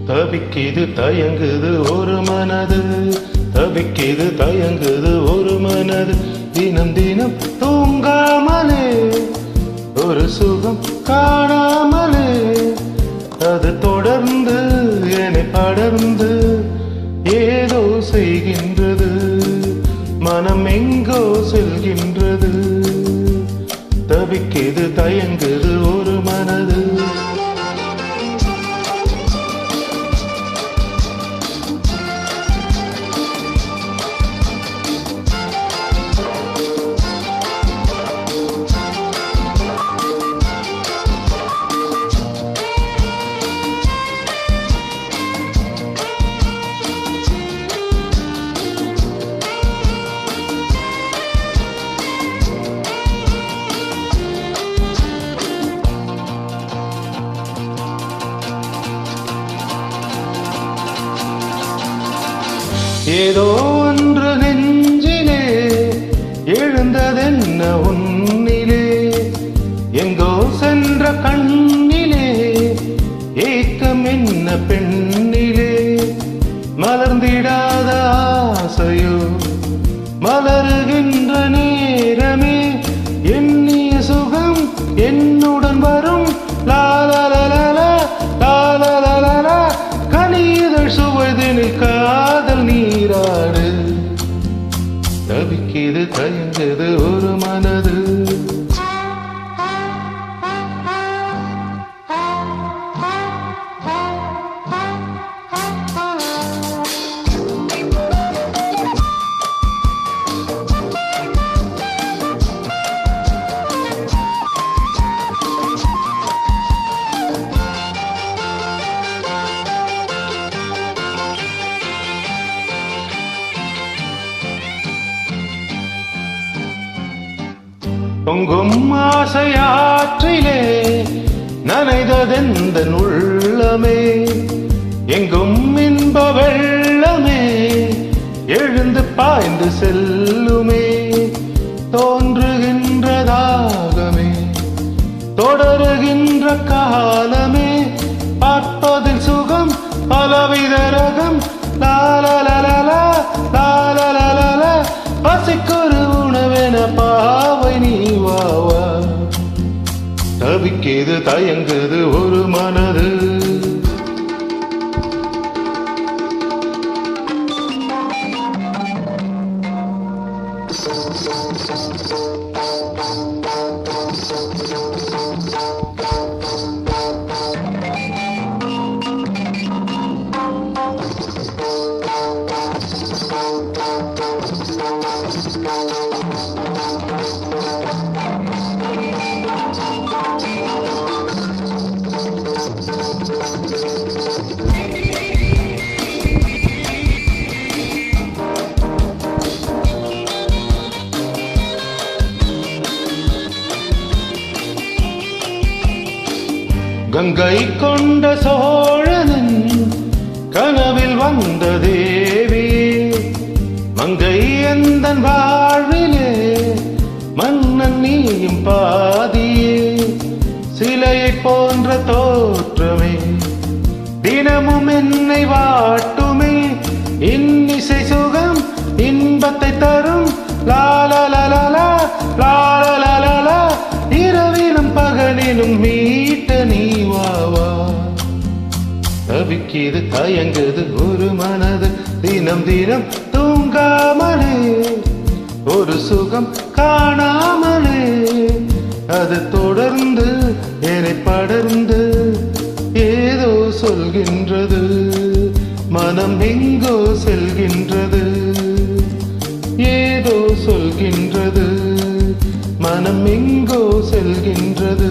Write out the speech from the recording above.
தவிக்கிது தயங்குது ஒரு மனது, தவிக்கிது தயங்குது ஒரு மனது, தினம் தினம் தூங்காமலே ஒரு சுகம் காணாமலே, அது தொடர்ந்து என்னை படர்ந்து ஏதோ செய்கின்றது, மனம் எங்கோ செல்கின்றது. தவிக்கிது தயங்குது ஒரு மனது. ஏதோ ஒன்று நெஞ்சிலே எழுந்ததென்ன உன்னிலே, எங்கோ சென்ற கண்ணிலே ஏக்கம் என்ன பெண்ணிலே, மலர்ந்திடாத ஆசையோ மலருகின்ற நேரமே, எண்ணிய சுகம் என்னுடன் வரும் லாலலலலா லாலலலலா, கனிதழ் சுவதினில் காதல் நீராடு. தவிக்கிது தயங்குது ஒரு மனது. பொங்கும் ஆசையாற்றிலே நனைததெந்த உள்ளமே, எங்கும் இன்ப வெள்ளமே எழுந்து பாய்ந்து செல்லுமே, தோன்றுகின்றதாகமே தொடருகின்ற காலமே, பார்ப்பதில் சுகம் பலவித ரகம் லாலலலலா லாலலலலா, பசிக்கொரு உணவென பாவை நீ வாவா. தவிக்கிது தயங்குது ஒரு மனது. கங்கை கொண்ட சோழனின் கனவில் வந்த தேவி, மங்கை எந்தன் வாழ்விலே மன்னன் நீயும் பாதியே, சிலையை போன்ற தோற்றமே தினமும் என்னை வாட்டுமே, இன்னிசை சுகம் இன்பத்தை தரும் லாலலலலா லாலலலலா, இரவிலும் பகலிலும் மீட்ட நீ வாவா. தவிக்கிது தயங்குது ஒரு மனது, தினம் தினம் தூங்காமலே ஒரு சுகம் காணாமலே, அது தொடர்ந்து என்னை படர்ந்து ஏதோ சொல்கின்றது, மனம் எங்கோ செல்கின்றது, ஏதோ சொல்கின்றது, மனம் எங்கோ செல்கின்றது.